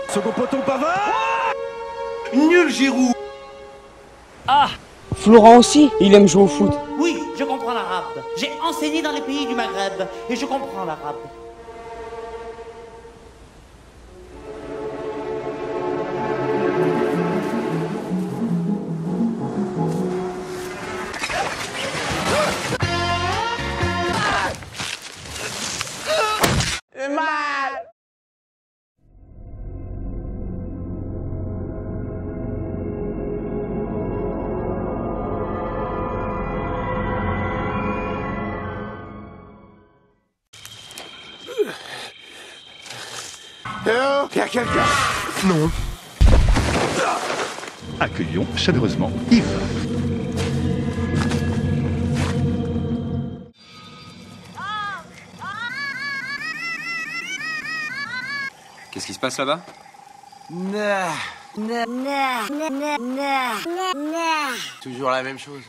Second poteau Pavard. Nul Giroud. Ah! Florent aussi, il aime jouer au foot. Oui, je comprends l'arabe. J'ai enseigné dans les pays du Maghreb et je comprends l'arabe. Y'a quelqu'un? Non. Accueillons chaleureusement Yves. Qu'est-ce qui se passe là-bas? Toujours la même chose.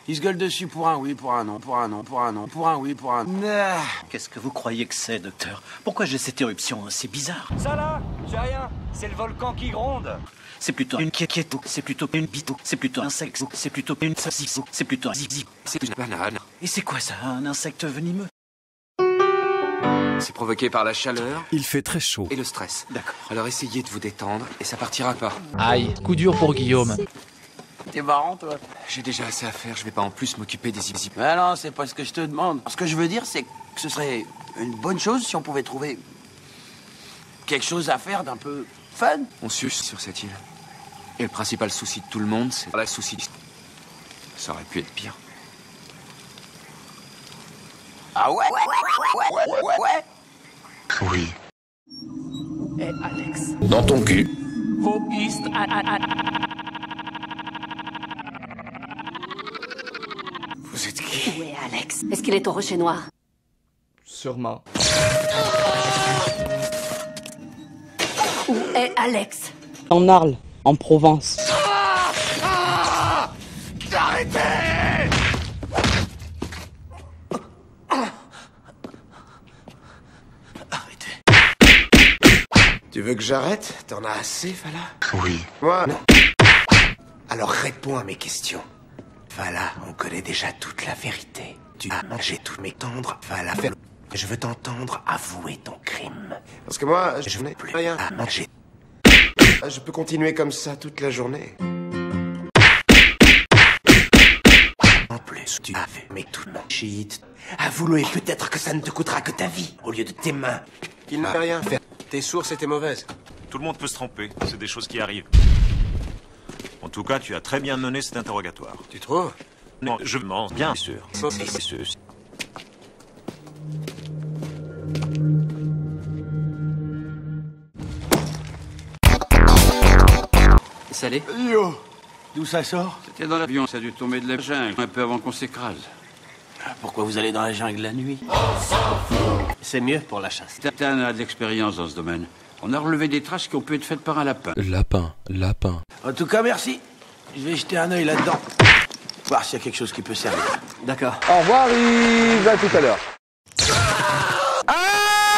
Ils se gueulent dessus pour un oui, pour un non, pour un non, pour un non, pour un oui, pour un non. Qu'est-ce que vous croyez que c'est, docteur? Pourquoi j'ai cette éruption? C'est bizarre. Ça là, j'ai rien. C'est le volcan qui gronde. C'est plutôt une quiéquette, c'est plutôt une bite, c'est plutôt un sexe, c'est plutôt une saucisse, c'est plutôt un zigzag. C'est une banane. Et c'est quoi ça, un insecte venimeux? C'est provoqué par la chaleur Il fait très chaud. et le stress. D'accord. Alors essayez de vous détendre et ça partira pas. Aïe, coup dur pour Guillaume. T'es marrant, toi. J'ai déjà assez à faire, je vais pas en plus m'occuper des zip. Mais non, c'est pas ce que je te demande. Ce que je veux dire, c'est que ce serait une bonne chose si on pouvait trouver quelque chose à faire d'un peu fun. On suce sur cette île. Et le principal souci de tout le monde, c'est la souci. Ça aurait pu être pire. Ah ouais? Ouais. Oui. Et Alex. Dans ton cul. Focus. Vous êtes qui? Où est Alex? Est-ce qu'il est au Rocher Noir? Sûrement. Où est Alex? En Arles, en Provence. Arrêtez! Tu veux que j'arrête? T'en as assez, Fala? Oui. Moi, non. Alors réponds à mes questions. Fala, on connaît déjà toute la vérité. Tu as mangé tous mes tendres. Fala, je veux t'entendre avouer ton crime. Parce que moi, je n'ai plus rien à manger. Je peux continuer comme ça toute la journée. En plus, tu as fait mais tout mon shit. Avoue-le et peut-être que ça ne te coûtera que ta vie au lieu de tes mains. Il n'a rien fait. Tes sources étaient mauvaises. Tout le monde peut se tromper, c'est des choses qui arrivent. En tout cas, tu as très bien mené cet interrogatoire. Tu trouves? Non, je mens, bien sûr. Salé? Yo! D'où ça sort? C'était dans l'avion, ça a dû tomber de la jungle, un peu avant qu'on s'écrase. Pourquoi vous allez dans la jungle la nuit? C'est mieux pour la chasse. Tatan a de l'expérience dans ce domaine. On a relevé des traces qui ont pu être faites par un lapin. Lapin. En tout cas, merci. Je vais jeter un œil là-dedans. Voir s'il y a quelque chose qui peut servir. D'accord. Au revoir Yves, à tout à l'heure.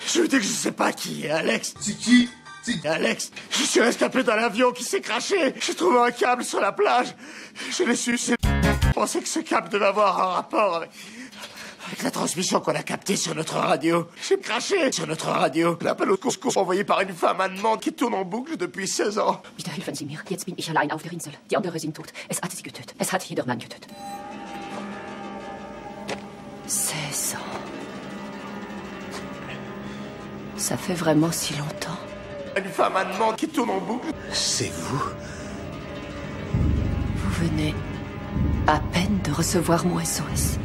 Je vous dis que je sais pas qui est Alex. C'est qui? C'est Alex. Je suis rescapé dans l'avion qui s'est craché. J'ai trouvé un câble sur la plage. Je l'ai su. Je pensais que ce câble devait avoir un rapport avec la transmission qu'on a captée sur notre radio. J'ai craché sur notre radio. L'appel au secours envoyé par une femme allemande qui tourne en boucle depuis 16 ans. Bitte helfen Sie mir. Jetzt bin ich allein auf der Insel. Die anderen sind tot. Es hat sie getötet. Es hat Hiedermann getötet. 16 ans. Ça fait vraiment si longtemps. Une femme allemande qui tourne en boucle. C'est vous? Vous venez à peine de recevoir mon SOS.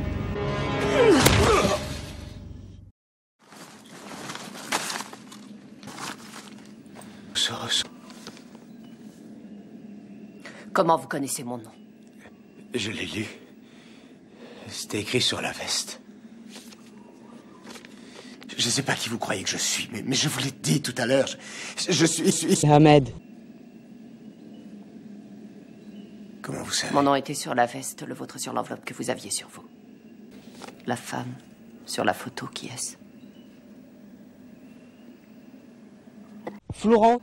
Comment vous connaissez mon nom? Je l'ai lu. C'était écrit sur la veste. Je sais pas qui vous croyez que je suis, mais je vous l'ai dit tout à l'heure. Je suis... Ahmed. Comment vous savez? Mon nom était sur la veste, le vôtre sur l'enveloppe que vous aviez sur vous. La femme sur la photo, qui est-ce? Florent,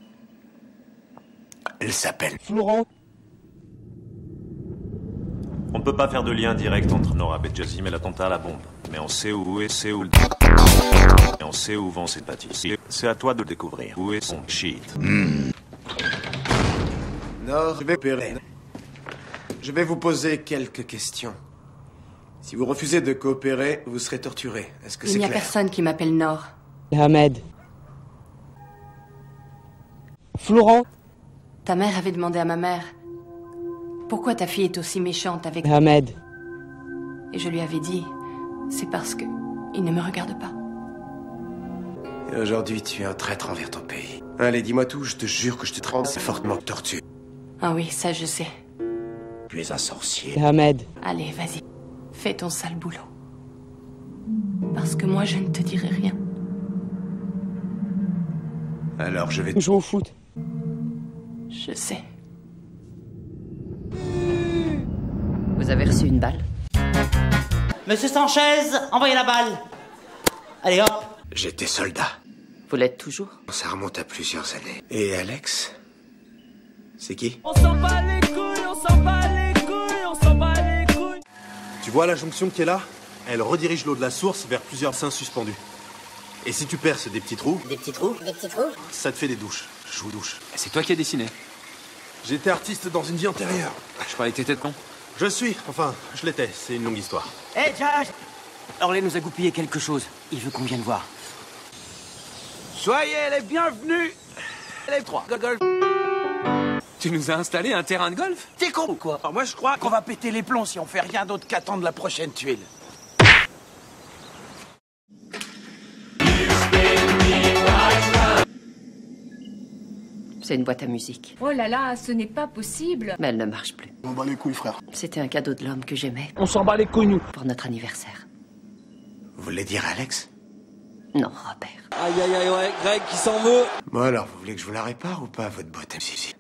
Elle s'appelle Florent. On ne peut pas faire de lien direct entre Nora Bedjazim et l'attentat à la bombe. Mais on sait où est, c'est où le... Et on sait où vont ses pâtisseries. C'est à toi de découvrir. Où est son shit. Nord, je vais vous poser quelques questions. Si vous refusez de coopérer, vous serez torturé. Est-ce que c'est clair? Il n'y a personne qui m'appelle Nord. Ahmed. Florent. Ta mère avait demandé à ma mère pourquoi ta fille est aussi méchante avec Ahmed. Et je lui avais dit, c'est parce que il ne me regarde pas. Et aujourd'hui, tu es un traître envers ton pays. Allez, dis-moi tout, je te jure que je te trempe fortement torture. Ah oui, ça je sais. Tu es un sorcier. Ahmed. Allez, vas-y. Fais ton sale boulot. Parce que moi, je ne te dirai rien. Alors, je vais jouer au foot. Je sais. Vous avez reçu une balle? Monsieur Sanchez, envoyez la balle. Allez hop. J'étais soldat. Vous l'êtes toujours? Ça remonte à plusieurs années. Et Alex? C'est qui? On s'en bat les couilles, on s'en bat les couilles, on s'en bat les couilles. Tu vois la jonction qui est là? Elle redirige l'eau de la source vers plusieurs seins suspendus. Et si tu perces des petits trous... Des petits trous? Des petits trous? Ça te fait des douches. Je joue douche. C'est toi qui as dessiné? J'étais artiste dans une vie antérieure. Je croyais que t'étais con. Je suis, enfin, je l'étais. C'est une longue histoire. Hé, Josh! Orlé nous a goupillé quelque chose. Il veut qu'on vienne voir. Soyez les bienvenus. Les trois. Golf. Tu nous as installé un terrain de golf? T'es con ou quoi? Alors moi je crois qu'on va péter les plombs si on fait rien d'autre qu'attendre la prochaine tuile. C'est une boîte à musique. Oh là là, ce n'est pas possible. Mais elle ne marche plus. On bat les couilles, frère. C'était un cadeau de l'homme que j'aimais. On s'en bat les couilles, nous. Pour notre anniversaire. Vous voulez dire Alex? Non, Robert. Aïe aïe aïe, ouais, Greg qui s'en veut. Bon alors, vous voulez que je vous la répare ou pas, votre boîte à musique?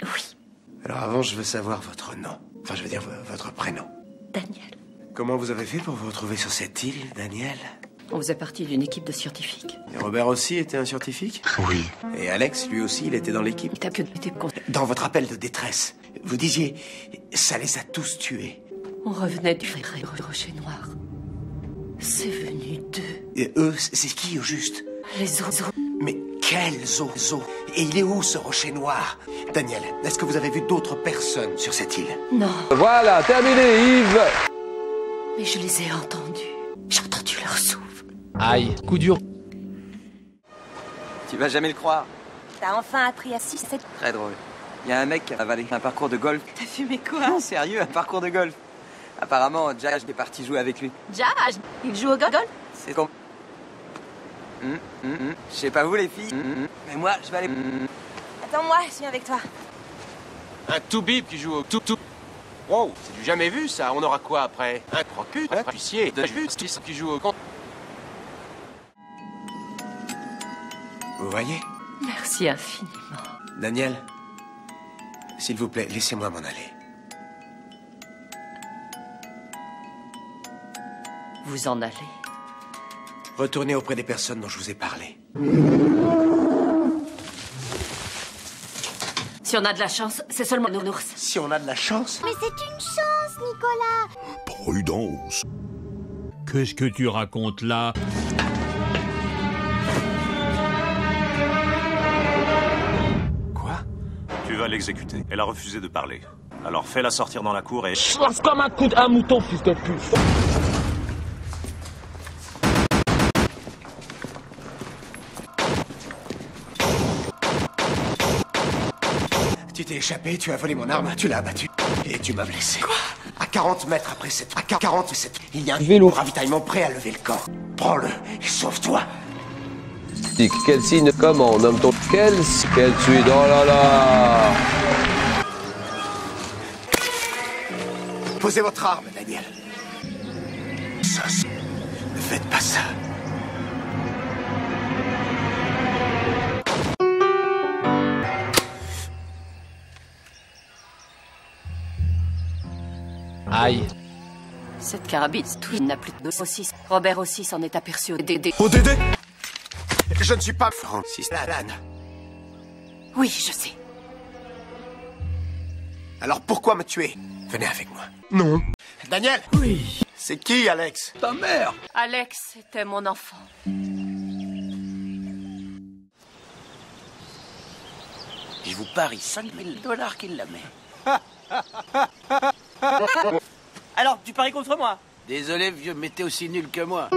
Oui. Alors avant, je veux savoir votre nom. Enfin, je veux dire votre prénom. Daniel. Comment vous avez fait pour vous retrouver sur cette île, Daniel? On faisait partie d'une équipe de scientifiques. Et Robert aussi était un scientifique? Oui. Et Alex, lui aussi, il était dans l'équipe? Il t'a que été con. Dans votre appel de détresse, vous disiez, ça les a tous tués. On revenait du rocher noir. C'est venu d'eux. Et eux, c'est qui au juste? Les os. Mais quels os? Et il est où ce rocher noir? Daniel, est-ce que vous avez vu d'autres personnes sur cette île? Non. Voilà, terminé, Yves. Mais je les ai entendus. J'ai entendu leur souffle. Aïe, coup dur. Tu vas jamais le croire. T'as enfin appris à 6-7. Très drôle. Il y a un mec qui a avalé un parcours de golf. T'as fumé quoi? Non, sérieux, un parcours de golf. Apparemment, Jaj est parti jouer avec lui. Jaj, il joue au golf? C'est con. Je sais pas vous les filles, mais moi je vais aller... Attends-moi, je viens avec toi. Un tout-bib qui joue au tout-tout. Wow, c'est du jamais vu ça. On aura quoi après? Un croque-cul, un huissier, de justice qui joue au compte. Vous voyez? Merci infiniment. Daniel, s'il vous plaît, laissez-moi m'en aller. Vous en allez? Retournez auprès des personnes dont je vous ai parlé. Si on a de la chance, c'est seulement nos ours. Si on a de la chance? Mais c'est une chance, Nicolas. Prudence. Qu'est-ce que tu racontes là? Quoi? Tu vas l'exécuter. Elle a refusé de parler. Alors fais-la sortir dans la cour et... Je lance comme un coup d'un mouton, fils de pute. Tu t'es échappé, tu as volé mon arme, tu l'as abattu. Et tu m'as blessé. Quoi? À 40 mètres après cette... À 47, il y a un vélo ravitaillement prêt à lever le camp. Prends-le et sauve-toi. Quel signe? Comment? Nomme ton... Quel suite? Oh là là! Posez votre arme, Daniel. Ça, ne faites pas ça. Aïe. Cette carabine, tout n'a plus de aussi. Robert aussi s'en est aperçu au DD. Au DD? Je ne suis pas Francis Lalanne. Oui, je sais. Alors pourquoi me tuer? Venez avec moi. Non. Daniel? Oui. C'est qui, Alex? Ta mère. Alex était mon enfant. Je vous parie $5 000 qu'il la met. Alors, tu paries contre moi? Désolé, vieux, mais t'es aussi nul que moi.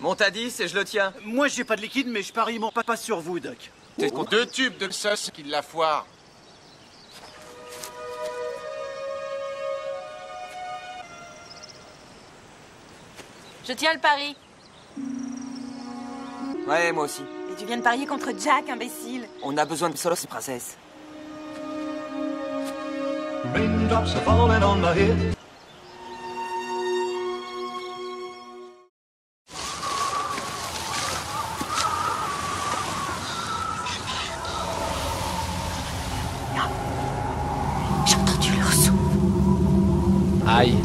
Monte à 10 et je le tiens. Moi, j'ai pas de liquide, mais je parie mon papa sur vous, Doc. C'est contre 2 tubes de sauce qui la foire. Je tiens le pari. Ouais, moi aussi. Et tu viens de parier contre Jack, imbécile. On a besoin de solos, princesse. Raindrops are falling on my head. J'ai entendu leur souffle. Aïe.